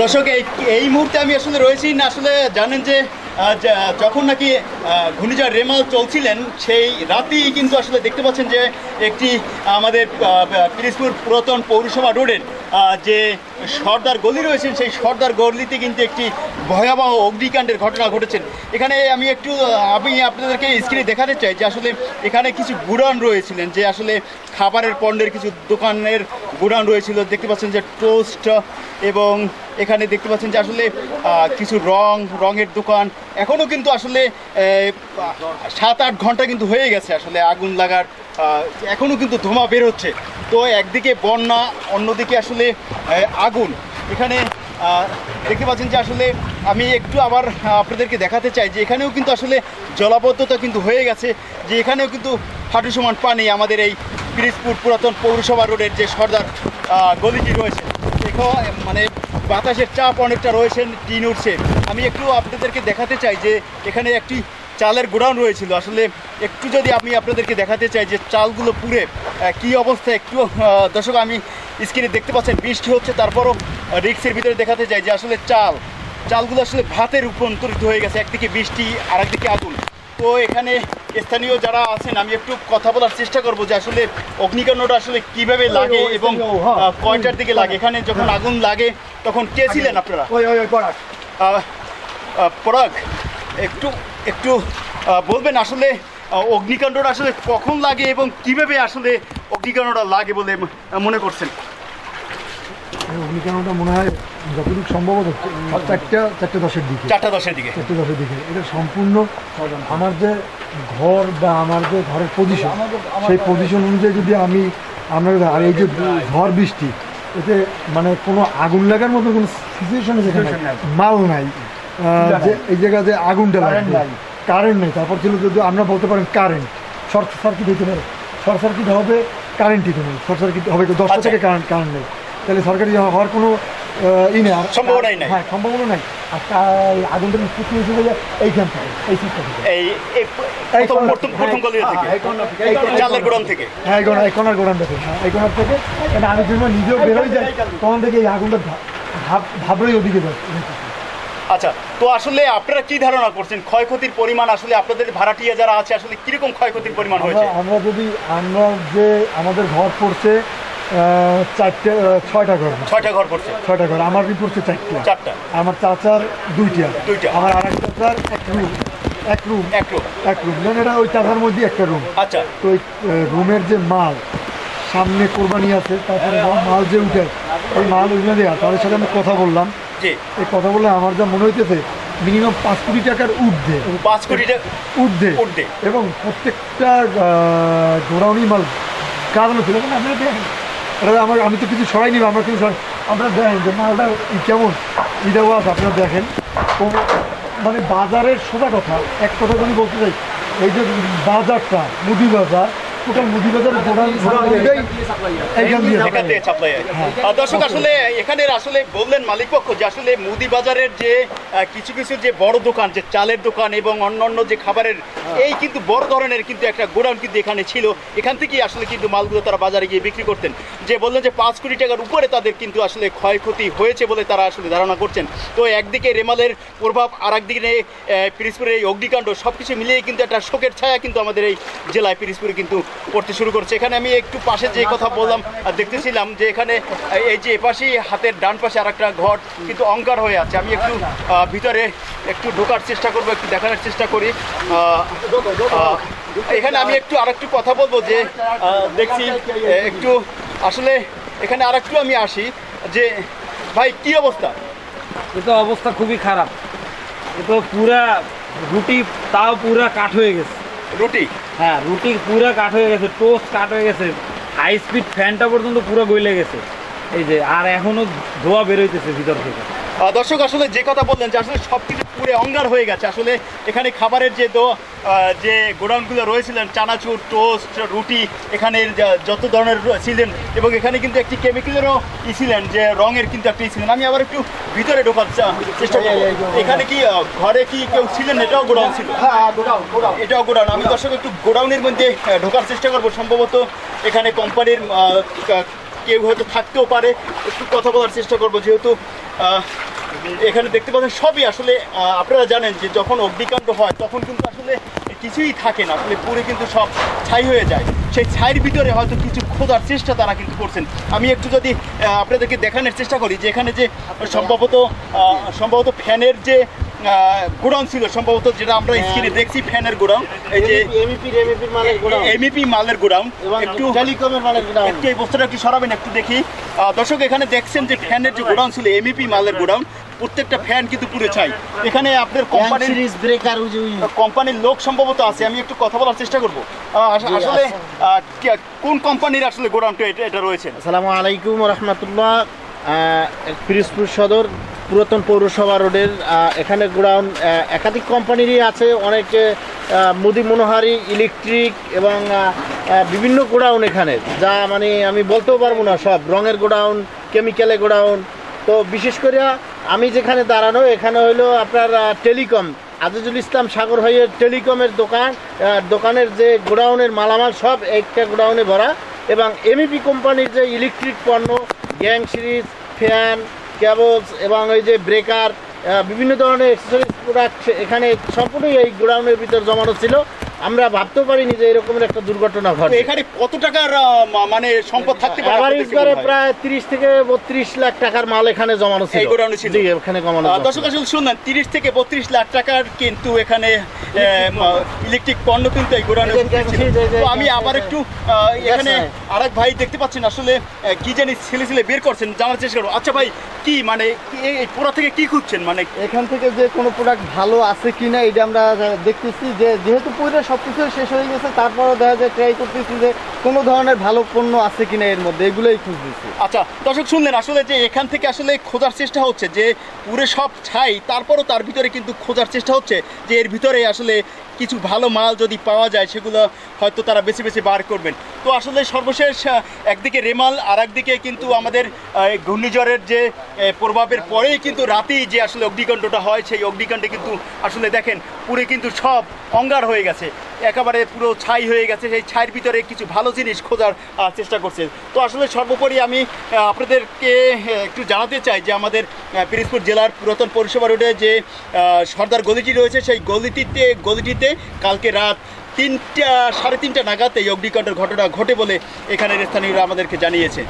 দর্শক এই মুহূর্তে আমি আসলে রয়েছি না, আসলে জানেন যে যখন নাকি ঘূর্ণিঝড় রেমাল চলছিলেন সেই রাতেই কিন্তু আসলে দেখতে পাচ্ছেন যে একটি আমাদের পিরিজপুর পুরাতন পৌরসভা রোডের যে সর্দার গলি রয়েছেন সেই সর্দার গলিতে কিন্তু একটি ভয়াবহ অগ্নিকাণ্ডের ঘটনা ঘটেছেন। এখানে আমি আপনাদেরকে স্ক্রিনে দেখাতে চাই যে আসলে এখানে কিছু গুডাউন রয়েছিলেন, যে আসলে খাবারের পণ্যের কিছু দোকানের গুডাউন রয়েছিল। দেখতে পাচ্ছেন যে টোস্ট, এবং এখানে দেখতে পাচ্ছেন যে আসলে কিছু রঙের দোকান। এখনও কিন্তু আসলে 7-8 ঘন্টা কিন্তু হয়ে গেছে আসলে আগুন লাগার, এখনও কিন্তু ধোঁয়া বের হচ্ছে। তো একদিকে বন্যা, অন্যদিকে আসলে আগুন। এখানে দেখতে পাচ্ছেন যে আসলে আমি একটু আবার আপনাদেরকে দেখাতে চাই যে এখানেও কিন্তু আসলে জলাবদ্ধতা কিন্তু হয়ে গেছে, যে এখানেও কিন্তু হাঁটু সমান পানি আমাদের এই পিরিজপুর পুরাতন পৌরসভা রোডের যে সর্দার গলিটি রয়েছে। মানে বাতাসের চাপ অনেকটা রয়েছে, টিন উঠছে। আমি একটু আপনাদেরকে দেখাতে চাই যে এখানে একটি চালের গোডাউন রয়েছিল। আসলে একটু যদি আমি আপনাদেরকে দেখাতে চাই যে চালগুলো পুড়ে কি অবস্থা, একটু দর্শক আমি স্ক্রিনে দেখতে পাচ্ছেন বৃষ্টি হচ্ছে, তারপরও রিক্সের ভিতরে দেখাতে চাই যে আসলে চালগুলো আসলে ভাতে রূপান্তরিত হয়ে গেছে। একদিকে বৃষ্টি আর একদিকে আগুন। তো এখানে স্থানীয় যারা আছেন আমি একটু কথা বলার চেষ্টা করব যে আসলে অগ্নিকাণ্ডটা আসলে কিভাবে লাগে এবং কয়টার দিকে লাগে। এখানে যখন আগুন লাগে তখন কে ছিলেন আপনারা? পরাগ, একটু বলবেন আসলে অগ্নিকাণ্ডটা আসলে কখন লাগে এবং কিভাবে আসলে অগ্নিকাণ্ডটা লাগে বলে মনে করছেন? অগ্নিকাণ্ডটা মনে হয় যতটুকু সম্ভবত 4:10-এর দিকে। এটা সম্পূর্ণ আমার যে ঘর বা আমার যে ঘরের পজিশন, সেই পজিশন অনুযায়ী যদি আর এই যে ঝড় বৃষ্টি, এতে মানে কোনো আগুন লাগার মতো কোনো সিচুয়েশনে যেখানে মাল নাই, যে এই জায়গায় যে আগুনটা লাগবে, কারেন্ট নেই। তারপর ছিল যদি আমরা বলতে পারেন কারেন্ট শর্ট সার্কিট হতে পারে, শর্ট সার্কিট হবে কারেন্টই তো নেই, শর্ট সার্কিট হবে 10টা থেকে কারেন্ট নেই, তাহলে সরকারি হওয়ার কোনো সম্ভাবনাই নাই। হ্যাঁ, সম্ভাবনা নাই। আর আগুনটা নিষ্পত্তি হয়েছিল এইখান থেকে, এই সিটটা থেকে, এই কোনার গোডাউনটা থেকে, এই কোনার থেকে। আমি যখন নিজেও বেরোয় যাই তখন থেকে এই আগুনটা ভাবরই ওদিকে যায়। আচ্ছা, তো আসলে আপনারা কি ধারণা করছেন ক্ষয়ক্ষতির পরিমাণ? আসলে আপনাদের ভাড়াটিয়া যারা আছে আসলে কিরকম ক্ষয়ক্ষতির পরিমাণ হয়েছে? আমরা যে আমাদের ঘর পড়ছে 6টা ঘর পড়ছে। 6টা ঘর। আমার পড়ছে 4টা। আমার চাচার 2টা। আমার আরেক চাচার এক রুম। এটা ওই চাচার মধ্যে একটা রুম। আচ্ছা, তো ওই রুমের যে মাল সামনে কোরবানি আছে, তারপরে মাল যে উঠে ওই মাল ওইগুলো দেওয়া, তাদের সাথে আমি কথা বললাম। এই কথা বললে আমার যা মনে হইতেছে মিনিমাম 5 কোটি টাকার ঊর্ধ্বে। 5 কোটি টাকা ঊর্ধ্বে। এবং প্রত্যেকটা গোডাউনই মাল কারণ ছিল। আপনারা দেখেন, আমি তো কিছু সরাই নিব, আমরা কিছু আপনারা দেখেন যে মালটা কেমন ইদাও আছে। আপনারা দেখেন, তো মানে বাজারের সোজা কথা, এক কথা যদি বলতে চাই, এই যে বাজারটা মুদি বাজার, টোটাল মুদি বাজারের দর্শক আসলে এখানে আসলে বললেন মালিকপক্ষ যে আসলে মুদি বাজারের যে কিছু যে বড় দোকান, যে চালের দোকান এবং অন্যান্য যে খাবারের, এই কিন্তু বড় ধরনের কিন্তু একটা গোডাউন কিন্তু এখানে ছিল। এখান থেকেই আসলে কিন্তু মালগুলো তারা বাজারে গিয়ে বিক্রি করতেন। যে বললেন যে 5 কোটি টাকার উপরে তাদের কিন্তু আসলে ক্ষয়ক্ষতি হয়েছে বলে তারা আসলে ধারণা করছেন। তো একদিকে রেমালের প্রভাব, আর একদিকে পিরিজপুরের এই অগ্নিকাণ্ড, সব কিছু মিলিয়ে কিন্তু একটা শোকের ছায়া কিন্তু আমাদের এই জেলায় পিরিজপুরে কিন্তু পড়তে শুরু করছে। এখানে আমি একটু পাশে যে কথা বললাম, দেখতেছিলাম যে এখানে এই যে এপাশেই হাতের ডান পাশে আর একটা ঘর কিন্তু অঙ্গার হয়ে আছে। আমি একটু ভিতরে একটু ঢোকার চেষ্টা করবো, একটু দেখানোর চেষ্টা করি। এখানে আমি আরেকটু কথা বলবো যে দেখছি একটু আসলে এখানে আরেকটু আমি আসি যে ভাই কি অবস্থা? এটা অবস্থা খুবই খারাপ। এটা পুরা রুটি তাও পুরা কাঠ হয়ে গেছে। রুটি? হ্যাঁ, রুটি পুরা কাঠ হয়ে গেছে, টোস্ট কাঠ হয়ে গেছে, হাই স্পিড ফ্যানটা পর্যন্ত পুরো গলে গেছে। এই যে আর এখনো ধোঁয়া বেরোইতেছে ভিতর থেকে। দর্শক আসলে যে কথা বললেন যে আসলে সব কিছু পুরো অঙ্গার হয়ে গেছে। আসলে এখানে খাবারের যে গোডাউনগুলো রয়েছিলেন, চানাচুর, টোস্ট, রুটি, এখানে যত ধরনের ছিলেন, এবং এখানে কিন্তু একটি কেমিক্যালেরও ছিলেন, যে রঙের কিন্তু একটি ছিলেন। আমি আবার একটু ভিতরে ঢোকার চেষ্টা করব। এখানে কি ঘরে কি কেউ ছিলেন? এটাও গোডাউন ছিল? এটাও গোডাউন। আমি দর্শক একটু গোডাউনের মধ্যে ঢোকার চেষ্টা করবো। সম্ভবত এখানে কোম্পানির কেউ হয়তো থাকতেও পারে। একটু কথা বলার চেষ্টা করবো, যেহেতু এখানে দেখতে পাচ্ছেন সবই আসলে আপনারা জানেন যে যখন অগ্নিকাণ্ড হয় তখন কিন্তু আসলে কিছুই থাকে না, আসলে পুরো কিন্তু সব ছাই হয়ে যায়। সেই ছাইয়ের ভিতরে হয়তো কিছু খোঁজার চেষ্টা তারা কিন্তু করছেন। আমি একটু যদি আপনাদেরকে দেখানোর চেষ্টা করি যে এখানে যে সম্ভবত ফ্যানের যে গোডাউন ছিল, সম্ভবত যেটা আমরা স্ক্রিনে দেখছি ফ্যানের গোডাউন, এই যে এমইপি মালের গোডাউন, একটু টেলিকমের মালের গোডাউন, একটু এই বস্তুটা একটু সরাবেন একটু দেখি। দর্শক এখানে দেখছেন যে ফ্যানের যে গোডাউন ছিল এমইপি মালের গোডাউন, প্রত্যেকটা ফ্যান কিন্তু পুরো চাই। এখানে আপনার কোম্পানির লোক সম্ভবত আছে, আমি একটু কথা বলার চেষ্টা করবো। আসলে কোন কোম্পানির আসলে গোডাউনটা এটা রয়েছে? আসসালামু আলাইকুম রহমতুল্লাহ। পিরোজপুর সদর পুরাতন পৌরসভা রোডের এখানে গোডাউন একাধিক কোম্পানিরই আছে, অনেক মুদি মনোহারি, ইলেকট্রিক এবং বিভিন্ন গোডাউন এখানে, যা মানে আমি বলতেও পারবো না, সব রঙের গোডাউন, কেমিক্যালের গোডাউন। তো বিশেষ করে আমি যেখানে দাঁড়ানো এখানে হলো আপনার টেলিকম, আজিজুল ইসলাম সাগর ভাইয়ের টেলিকমের দোকানের যে গোডাউনের মালামাল সব একটা গোডাউনে ভরা, এবং এমইপি কোম্পানির যে ইলেকট্রিক পণ্য, গ্যাং সিরিজ, ফ্যান, কেবলস এবং ওই যে ব্রেকার, বিভিন্ন ধরনের অ্যাক্সেসরিজ প্রোডাক্ট এখানে সম্পূর্ণই এই গোডাউনের ভিতর জমানো ছিল। আমরা ভাবতেও পারিনি যে এরকমের একটা দুর্ঘটনা ঘটে। এখানে কত টাকার মানে সম্পদ থাকতে পারে? প্রায় 30 থেকে 32 লাখ টাকার মাল এখানে জমানো ছিল, এখানে জমানো। দর্শক আসলে শুনলেন 30 থেকে 32 লাখ টাকার কিন্তু এখানে ইলেকট্রিক পণ্য কিন্তু এই গোডাউনে ছিল। তো আমি আবার একটু এখানে আরেক ভাই দেখতে পাচ্ছেন আসলে কি জানি ছেলে বের করছেন, জানার চেষ্টা করবো। আচ্ছা ভাই, কি মানে এই পুরো থেকে কি খুঁজছেন? মানে এখান থেকে যে কোনো প্রোডাক্ট ভালো আছে কিনা এটা আমরা দেখতেছি, যে যেহেতু পুরো সবকিছু শেষ হয়ে গেছে, তারপরও দেখা যায় ট্রাই করতেছি যে কোনো ধরনের ভালো পণ্য আছে কিনা এর মধ্যে, এগুলোই খুঁজতেছি। আচ্ছা দর্শক শুনলেন আসলে যে এখান থেকে আসলে খোঁজার চেষ্টা হচ্ছে, যে পুরো সব ছাই, তারপরও তার ভিতরে কিন্তু খোঁজার চেষ্টা হচ্ছে যে এর ভিতরে আসলে কিছু ভালো মাল যদি পাওয়া যায় সেগুলো হয়তো তারা বেছে বেছে বার করবেন। তো আসলে সর্বশেষ একদিকে রেমাল আর একদিকে কিন্তু আমাদের ঘূর্ণিঝড়ের যে প্রভাবের পরেই কিন্তু রাতেই যে আসলে অগ্নিকাণ্ডটা হয়, সেই অগ্নিকাণ্ডে কিন্তু আসলে দেখেন পুরো কিন্তু সব অঙ্গার হয়ে গেছে, একেবারে পুরো ছাই হয়ে গেছে। সেই ছাইয়ের ভিতরে কিছু ভালো জিনিস খোঁজার চেষ্টা করছে। তো আসলে সর্বোপরি আমি আপনাদেরকে একটু জানাতে চাই যে আমাদের পিরোজপুর জেলার পুরাতন পৌরসভা রোডে যে সর্দার গলিটি রয়েছে, সেই গলিটিতে কালকে রাত 3টা সাড়ে 3টা নাগাদ এই অগ্নিকাণ্ডের ঘটনা ঘটে বলে এখানের স্থানীয়রা আমাদেরকে জানিয়েছে।